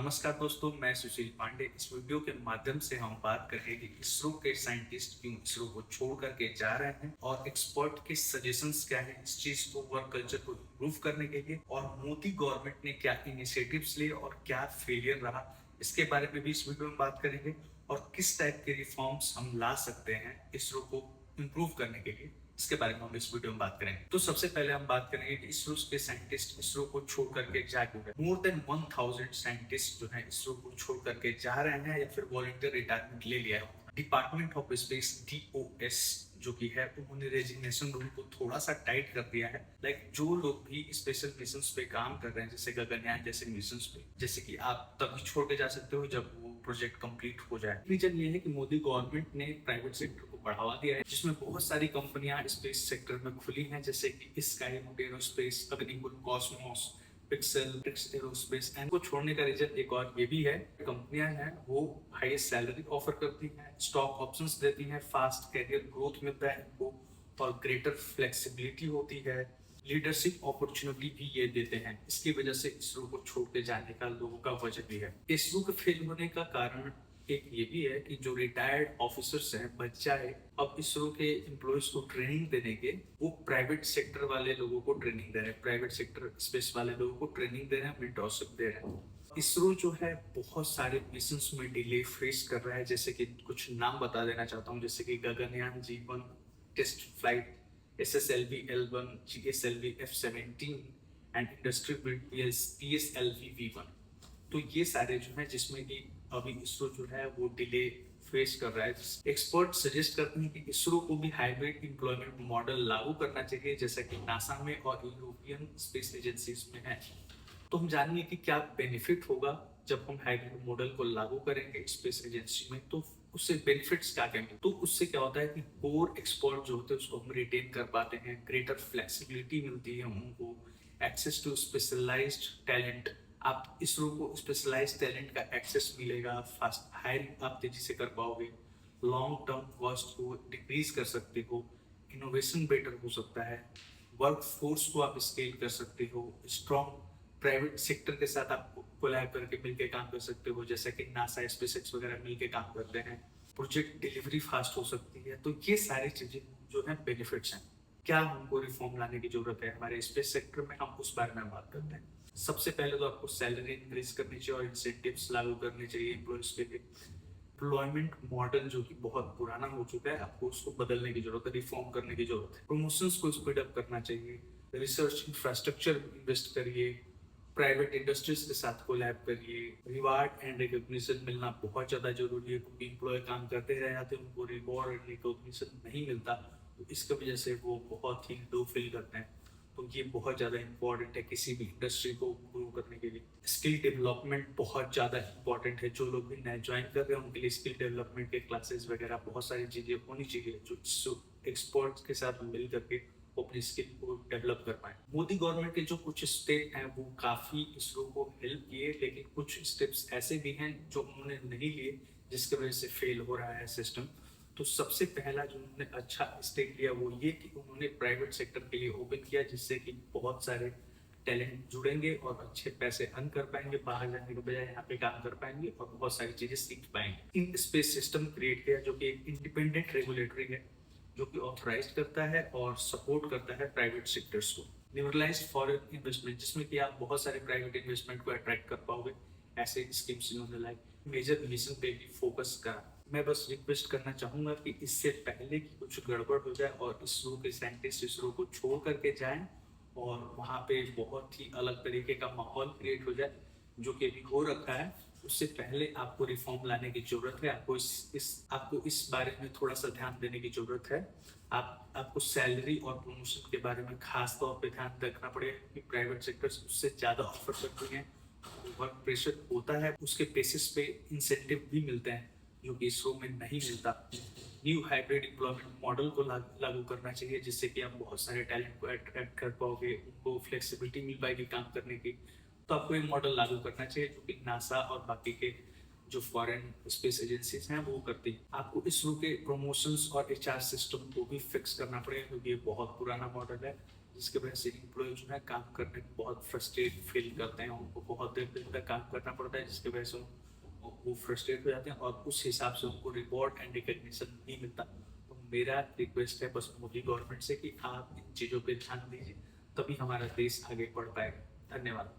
नमस्कार दोस्तों, मैं सुशील पांडे। इस वीडियो के माध्यम से हम बात करेंगे कि इसरो के साइंटिस्ट क्यों इसरो को छोड़ करके जा रहे हैं और एक्सपर्ट के सजेशंस क्या है इस चीज को, वर्क कल्चर को इम्प्रूव करने के लिए, और मोदी गवर्नमेंट ने क्या इनिशिएटिव्स लिए और क्या फेलियर रहा, इसके बारे में भी इस वीडियो में बात करेंगे। और किस टाइप के रिफॉर्म्स हम ला सकते हैं इसरो को इम्प्रूव करने के लिए, इसके बारे में हम इस वीडियो में बात करेंगे। तो सबसे पहले हम बात करेंगे कि इसरो के साइंटिस्ट इसरो को छोड़ करके जा क्यों रहे हैं। मोर देन 1000 साइंटिस्ट जो है इसरो को छोड़ करके जा रहे हैं या फिर वॉलंटियर रिटायरमेंट ले लिया है। डिपार्टमेंट ऑफ स्पेस DOS जो कि है, उन्होंने रेजिग्नेशन रूल को थोड़ा सा टाइट कर दिया है। लाइक जो लोग भी स्पेशल मिशन पे काम कर रहे हैं, जैसे गगनयान जैसे मिशन पे, जैसे कि आप तभी छोड़ के जा सकते हो जब वो प्रोजेक्ट कंप्लीट हो जाए। रीजन ये है कि मोदी गवर्नमेंट ने प्राइवेट सेक्टर को बढ़ावा दिया है, जिसमें बहुत सारी कंपनियां स्पेस सेक्टर में खुली हैं, जैसे कि sky aerospace, Agnikul Cosmos, pixel aerospace. इनको छोड़ने का रीजन एक और ये भी है, कंपनियां हैं वो हाईएस्ट सैलरी ऑफर करती हैं, स्टॉक ऑप्शंस देती हैं, फास्ट कैरियर ग्रोथ मिलता है इनको, और ग्रेटर फ्लेक्सिबिलिटी होती है, लीडरशिप अपॉर्चुनिटी भी ये देते हैं। इसकी वजह से इसरो को छोड़ के जाने का लोगों का वजह भी है। इसरो के फेल होने का कारण एक ये भी है कि जो रिटायर्ड ऑफिसर्स हैं, बच्चे अब इसरो के एम्प्लॉयज को ट्रेनिंग देने के, वो प्राइवेट सेक्टर वाले लोगों को ट्रेनिंग दे रहे हैं, प्राइवेट सेक्टर स्पेस वाले लोगों को ट्रेनिंग दे रहे हैं, मेंटरशिप दे रहे हैं। इसरो जो है बहुत सारे मिशंस में डिले फेस कर रहा है, जैसे कि कुछ नाम बता देना चाहता हूँ, जैसे कि Gaganyaan G1 test flight, SSLV L1, GSLV F-17 and industry build PSLV V1। तो ये सारे जो है जिसमें कि अभी इसरो जो है वो डिले फेस कर रहा है। एक्सपर्ट सजेस्ट करते हैं कि इसरो को भी हाइब्रिड एम्प्लॉयमेंट मॉडल लागू करना चाहिए, जैसा कि नासा में और यूरोपियन स्पेस एजेंसीज में है। तो हम जानेंगे कि क्या बेनिफिट होगा जब हम हाइब्रिड मॉडल को लागू करेंगे स्पेस एजेंसी में, तो उससे बेनिफिट्स क्या क्या मिलते। तो उससे क्या होता है कि कोर एक्सपर्ट जो होते हैं उसको हम रिटेन कर पाते हैं, ग्रेटर फ्लेक्सिबिलिटी मिलती है उनको, एक्सेस टू स्पेशलाइज्ड टैलेंट, आप इसरो को स्पेशलाइज्ड टैलेंट का एक्सेस मिलेगा, फास्ट हायरिंग आप तेजी से कर पाओगे, लॉन्ग टर्म कॉस्ट को डिक्रीज कर सकते हो, इनोवेशन बेटर हो सकता है, वर्क फोर्स को आप स्केल कर सकते हो, स्ट्रॉन्ग प्राइवेट सेक्टर के साथ आप कोलैब करके मिलके काम कर सकते हो, जैसे कि नासा, स्पेसएक्स वगैरह मिलके काम करते हैं, प्रोजेक्ट डिलीवरी फास्ट हो सकती है। तो ये सारी चीजें जो है बेनिफिट्स हैं। क्या हमको रिफॉर्म लाने की जरूरत है हमारे स्पेस सेक्टर में, हम उस बारे में बात करते हैं। सबसे पहले तो आपको सैलरी इंक्रीज करनी चाहिए और इंसेंटिव्स लागू करने चाहिए एम्प्लॉयज के लिए। एम्प्लॉयमेंट मॉडल जो कि बहुत पुराना हो चुका है, आपको उसको बदलने की जरूरत है, रिफॉर्म करने की जरूरत है। प्रमोशंस को स्पीड अप करना चाहिए, रिसर्च इंफ्रास्ट्रक्चर इन्वेस्ट करिए, प्राइवेट इंडस्ट्रीज के साथ कोलैब करिए, रिवार्ड एंड रिकॉग्निशन मिलना बहुत ज्यादा जरूरी है, क्योंकि एम्प्लॉय काम करते रह जाते हैं, उनको रिवॉर्ड एंड रिकॉग्निशन नहीं मिलता, तो इसकी वजह से वो बहुत ही लो फील करते हैं। तो ये बहुत ज़्यादा इंपॉर्टेंट है किसी भी इंडस्ट्री को ग्रो करने के लिए। स्किल डेवलपमेंट बहुत ज़्यादा इंपॉर्टेंट है। जो लोग भी नए ज्वाइन कर रहे हैं उनके लिए स्किल डेवलपमेंट के क्लासेस वगैरह बहुत सारी चीज़ें होनी चाहिए, जो एक्सपर्ट्स के साथ मिल करके वो अपनी स्किल को डेवलप कर पाए। मोदी गवर्नमेंट के जो कुछ स्टेप हैं वो काफ़ी इसरो को हेल्प किए, लेकिन कुछ स्टेप्स ऐसे भी हैं जो उन्होंने नहीं लिए, जिसकी वजह से फेल हो रहा है सिस्टम। तो सबसे पहला जो उन्होंने अच्छा स्टेप लिया वो ये कि उन्होंने प्राइवेट सेक्टर के लिए ओपन किया, जिससे कि बहुत सारे टैलेंट जुड़ेंगे और अच्छे पैसे अर्न कर पाएंगे, बाहर जाने के बजाय यहाँ पे काम कर पाएंगे और बहुत सारी चीजें सीख पाएंगे। इन स्पेस सिस्टम क्रिएट किया जो कि एक इंडिपेंडेंट रेगुलेटरी है, जो कि ऑथराइज करता है और सपोर्ट करता है प्राइवेट सेक्टर्स को। न्यूट्रलाइज्ड फॉरेन इन्वेस्टमेंट, जिसमें कि आप बहुत सारे प्राइवेट इन्वेस्टमेंट को अट्रैक्ट कर पाओगे, ऐसे स्कीम्स इन्होंने लाई। मेजर मिशन पे भी फोकस करा। मैं बस रिक्वेस्ट करना चाहूंगा कि इससे पहले कि कुछ गड़बड़ हो जाए और इसरो के साइंटिस्ट इसरो को छोड़ करके जाएं और वहाँ पे बहुत ही अलग तरीके का माहौल क्रिएट हो जाए, जो कि अभी हो रखा है, उससे पहले आपको रिफॉर्म लाने की जरूरत है। आपको इस बारे में थोड़ा सा ध्यान देने की जरूरत है। आपको सैलरी और प्रमोशन के बारे में खास तौर पे ध्यान रखना पड़ेगा, कि प्राइवेट सेक्टर्स उससे ज़्यादा ऑफर करती हैं, वर्क प्रेशर होता है, उसके बेसिस पे इंसेंटिव भी मिलते हैं जो कि इसरो में नहीं मिलता। न्यू हाइब्रिड एम्प्लॉयमेंट मॉडल को लागू करना चाहिए, जिससे कि आप बहुत सारे टैलेंट को अट्रैक्ट कर पाओगे, उनको फ्लेक्सिबिलिटी मिल पाएगी काम करने की। तो आपको एक मॉडल लागू करना चाहिए जो कि नासा और बाकी के जो फॉरेन स्पेस एजेंसीज हैं वो करती हैं। आपको इसरो के प्रमोशंस और HR सिस्टम को भी फिक्स करना पड़ेगा, क्योंकि ये बहुत पुराना मॉडल है। जिसकी वजह से एम्प्लॉय जो है काम करने में बहुत फ्रस्ट्रेट फील करते हैं, उनको बहुत देर तक काम करना पड़ता है, जिसकी वजह से वो फ्रस्ट्रेट हो जाते हैं और उस हिसाब से उनको रिवॉर्ड एंड रिकग्निशन नहीं मिलता। तो मेरा रिक्वेस्ट है बस मोदी गवर्नमेंट से कि आप इन चीज़ों पे ध्यान दीजिए, तभी हमारा देश आगे बढ़ पाएगा। धन्यवाद।